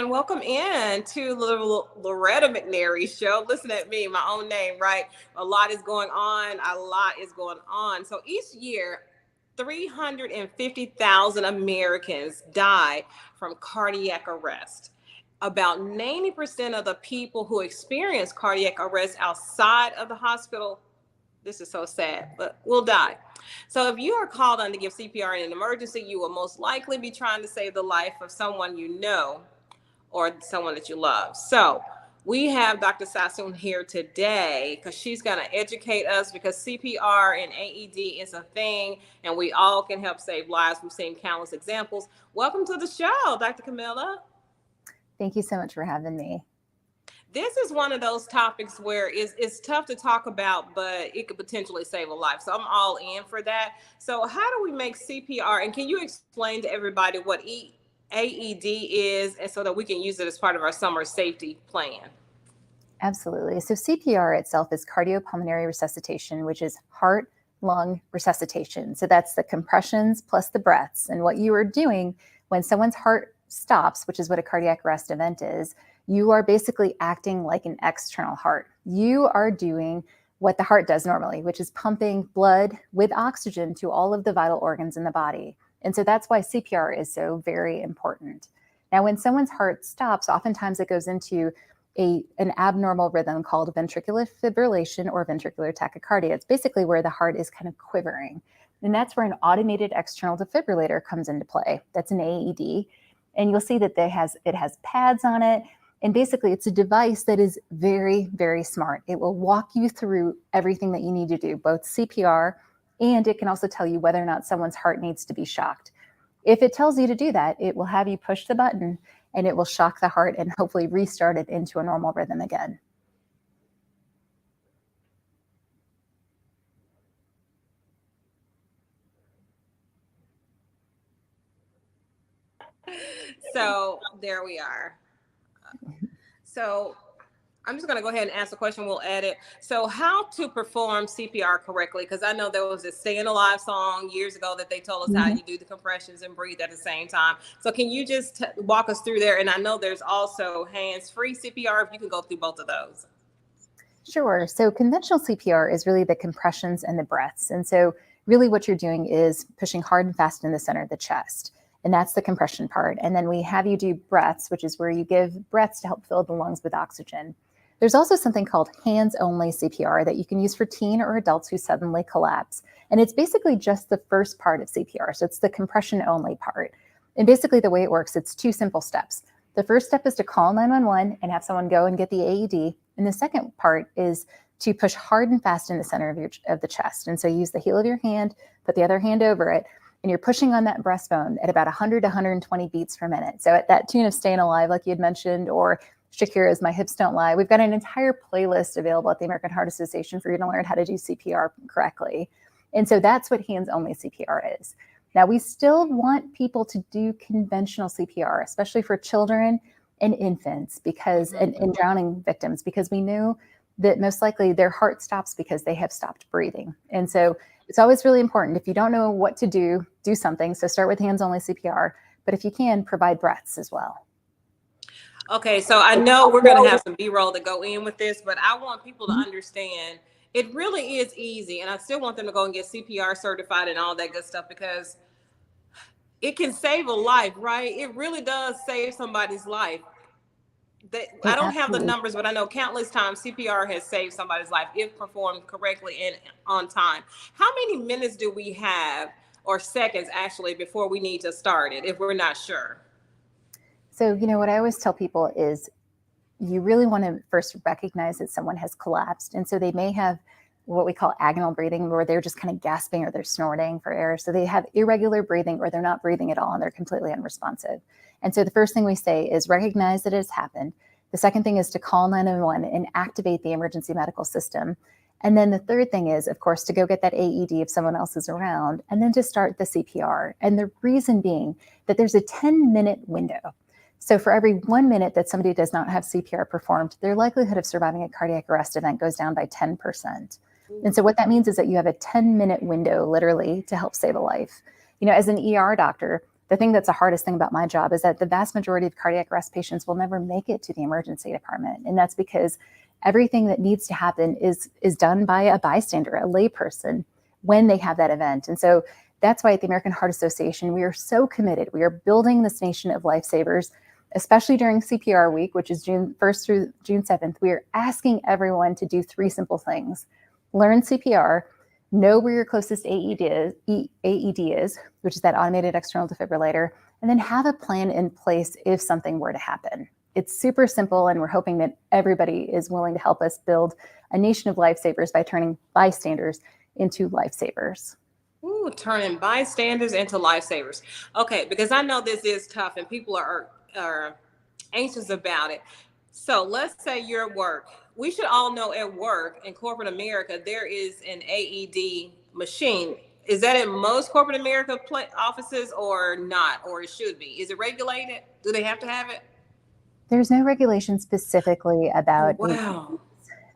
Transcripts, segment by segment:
Welcome in to the Loretta McNary show. Listen at me, my own name, right? A lot is going on. A lot is going on. So each year, 350,000 Americans die from cardiac arrest. About 90% of the people who experience cardiac arrest outside of the hospital, this is so sad, but will die. So if you are called on to give CPR in an emergency, you will most likely be trying to save the life of someone you know or someone that you love. So we have Dr. Sasson here today because she's going to educate us, because CPR and AED is a thing and we all can help save lives. We've seen countless examples. Welcome to the show, Dr. Comilla. Thank you so much for having me. This is one of those topics where it's tough to talk about, but it could potentially save a life. So I'm all in for that. So how do we make CPR? And can you explain to everybody what AED is, and so that we can use it as part of our summer safety plan? Absolutely. So CPR itself is cardiopulmonary resuscitation, which is heart, lung resuscitation. So that's the compressions plus the breaths. And what you are doing when someone's heart stops, which is what a cardiac arrest event is, you are basically acting like an external heart. You are doing what the heart does normally, which is pumping blood with oxygen to all of the vital organs in the body. And so that's why CPR is so very important. Now, when someone's heart stops, oftentimes it goes into an abnormal rhythm called ventricular fibrillation or ventricular tachycardia. It's basically where the heart is kind of quivering. And that's where an automated external defibrillator comes into play. That's an AED. And you'll see that it has pads on it. And basically, it's a device that is very, very smart. It will walk you through everything that you need to do, both CPR, and it can also tell you whether or not someone's heart needs to be shocked. If it tells you to do that, it will have you push the button and it will shock the heart and hopefully restart it into a normal rhythm again. So there we are. So I'm just going to go ahead and ask the question. We'll add it. So how to perform CPR correctly? Because I know there was a Staying Alive song years ago that they told us how you do the compressions and breathe at the same time. So can you just walk us through there? And I know there's also hands-free CPR, if you can go through both of those. Sure. So conventional CPR is really the compressions and the breaths. And so really what you're doing is pushing hard and fast in the center of the chest. And that's the compression part. And then we have you do breaths, which is where you give breaths to help fill the lungs with oxygen. There's also something called hands-only CPR that you can use for teen or adults who suddenly collapse. And it's basically just the first part of CPR. So it's the compression-only part. And basically the way it works, it's two simple steps. The first step is to call 911 and have someone go and get the AED. And the second part is to push hard and fast in the center of the chest. And so you use the heel of your hand, put the other hand over it, and you're pushing on that breastbone at about 100 to 120 beats per minute. So at that tune of Staying Alive, like you had mentioned, or Shakira's My Hips Don't Lie, we've got an entire playlist available at the American Heart Association for you to learn how to do CPR correctly. And so that's what hands-only CPR is. Now, we still want people to do conventional CPR, especially for children and infants and drowning victims, because we know that most likely their heart stops because they have stopped breathing. And so it's always really important. If you don't know what to do, do something. So start with hands-only CPR, but if you can, provide breaths as well. Okay, so I know we're going to have some B-roll to go in with this, but I want people to understand it really is easy. And I still want them to go and get CPR certified and all that good stuff, because it can save a life, right? It really does save somebody's life. I don't have the numbers, but I know countless times CPR has saved somebody's life if performed correctly and on time. How many minutes do we have, or seconds actually, before we need to start it if we're not sure? So, what I always tell people is you really want to first recognize that someone has collapsed. And so they may have what we call agonal breathing, where they're just kind of gasping or they're snorting for air. So they have irregular breathing, or they're not breathing at all and they're completely unresponsive. And so the first thing we say is recognize that it has happened. The second thing is to call 911 and activate the emergency medical system. And then the third thing is, of course, to go get that AED if someone else is around, and then to start the CPR. And the reason being that there's a 10-minute window. So for every 1 minute that somebody does not have CPR performed, their likelihood of surviving a cardiac arrest event goes down by 10%. And so what that means is that you have a 10-minute window, literally, to help save a life. As an ER doctor, the thing that's the hardest thing about my job is that the vast majority of cardiac arrest patients will never make it to the emergency department. And that's because everything that needs to happen is done by a bystander, a layperson, when they have that event. And so that's why at the American Heart Association, we are so committed. We are building this nation of lifesavers, especially during CPR week, which is June 1st through June 7th. We are asking everyone to do 3 simple things. Learn CPR, know where your closest AED is, which is that automated external defibrillator, and then have a plan in place if something were to happen. It's super simple, and we're hoping that everybody is willing to help us build a nation of lifesavers by turning bystanders into lifesavers. Ooh, turning bystanders into lifesavers. Okay, because I know this is tough and people are anxious about it. So let's say you're at work. We should all know at work in corporate America, there is an AED machine. Is that in most corporate America offices or not? Or it should be? Is it regulated? Do they have to have it? There's no regulation specifically about Wow.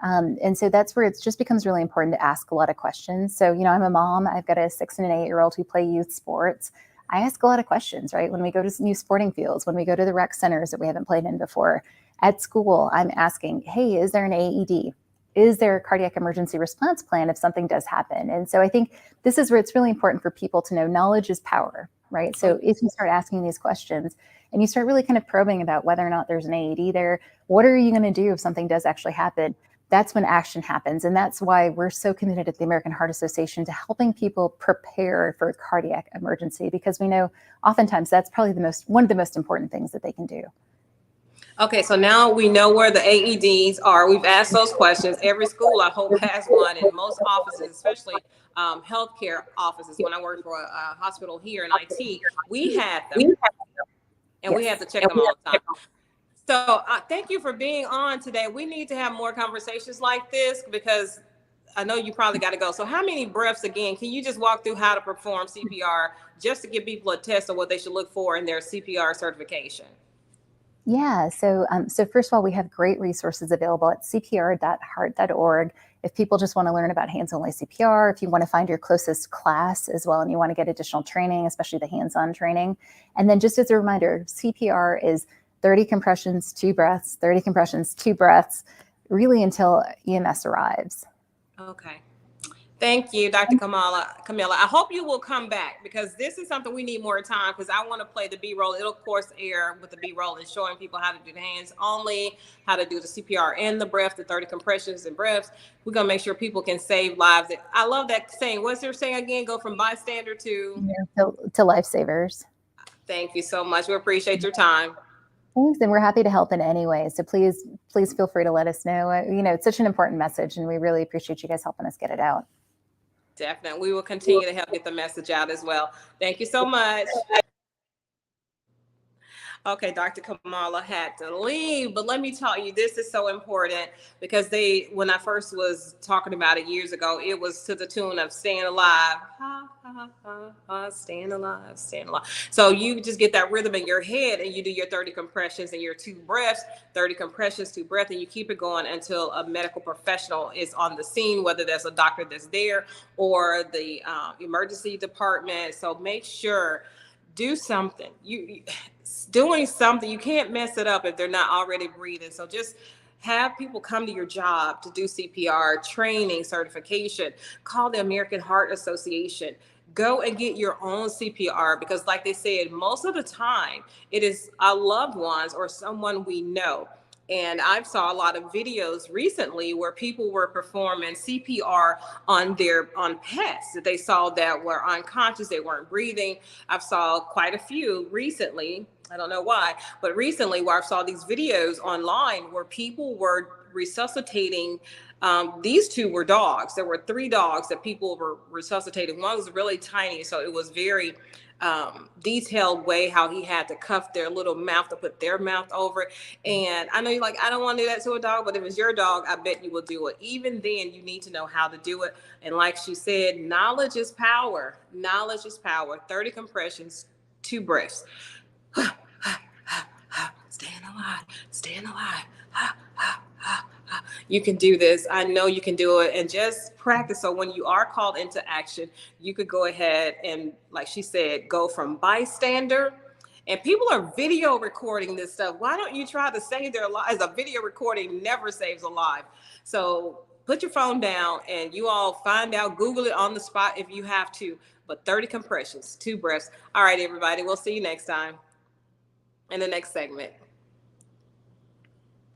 and so that's where it just becomes really important to ask a lot of questions. So, I'm a mom, I've got a 6 and an 8-year-old who play youth sports. I ask a lot of questions, right? When we go to new sporting fields, when we go to the rec centers that we haven't played in before, at school, I'm asking, hey, is there an AED? Is there a cardiac emergency response plan if something does happen? And so I think this is where it's really important for people to know knowledge is power, right? So if you start asking these questions and you start really kind of probing about whether or not there's an AED there, what are you going to do if something does actually happen? That's when action happens. And that's why we're so committed at the American Heart Association to helping people prepare for a cardiac emergency, because we know oftentimes that's probably one of the most important things that they can do. Okay, so now we know where the AEDs are. We've asked those questions. Every school, I hope, has one, and most offices, especially healthcare offices. When I worked for a hospital here in IT, we had them, and we had to check them all the time. So thank you for being on today. We need to have more conversations like this because I know you probably got to go. So how many breaths again? Can you just walk through how to perform CPR just to give people a test of what they should look for in their CPR certification? Yeah, so first of all, we have great resources available at cpr.heart.org. If people just want to learn about hands-only CPR, if you want to find your closest class as well, and you want to get additional training, especially the hands-on training. And then just as a reminder, CPR is 30 compressions, 2 breaths, 30 compressions, 2 breaths, really until EMS arrives. Okay. Thank you, Dr. Camilla. I hope you will come back because this is something we need more time because I want to play the B-roll. It'll of course air with the B-roll and showing people how to do the hands only, how to do the CPR and the breath, the 30 compressions and breaths. We're going to make sure people can save lives. I love that saying. What's your saying again? Go from bystander to lifesavers. Thank you so much. We appreciate your time. Thanks, and we're happy to help in any way. So please feel free to let us know. It's such an important message, and we really appreciate you guys helping us get it out. Definitely. We will continue to help get the message out as well. Thank you so much. Okay, Dr. Comilla had to leave, but let me tell you, this is so important because when I first was talking about it years ago, it was to the tune of staying alive. Ha, ha, ha, ha, staying alive, staying alive. So you just get that rhythm in your head and you do your 30 compressions and your 2 breaths, 30 compressions, 2 breaths, and you keep it going until a medical professional is on the scene, whether there's a doctor that's there or the emergency department. So make sure, do something. Doing something, you can't mess it up if they're not already breathing. So just have people come to your job to do CPR training, certification. Call the American Heart Association. Go and get your own CPR because like they said, most of the time it is our loved ones or someone we know. And I've saw a lot of videos recently where people were performing CPR on pets that they saw that were unconscious, they weren't breathing. I've saw quite a few recently. I don't know why, but recently where I saw these videos online where people were resuscitating. These 2 were dogs. There were 3 dogs that people were resuscitating. One was really tiny, so it was very detailed way how he had to cuff their little mouth to put their mouth over it. And I know you're like, I don't want to do that to a dog, but if it's your dog, I bet you will do it. Even then, you need to know how to do it. And like she said, knowledge is power. Knowledge is power. 30 compressions, 2 breaths. Staying alive, staying alive. You can do this. I know you can do it, and just practice. So when you are called into action, you could go ahead and, like she said, go from bystander. And people are video recording this stuff. Why don't you try to save their lives? A video recording never saves a life. So put your phone down and you all find out, Google it on the spot if you have to. But 30 compressions, 2 breaths. All right, everybody, we'll see you next time in the next segment.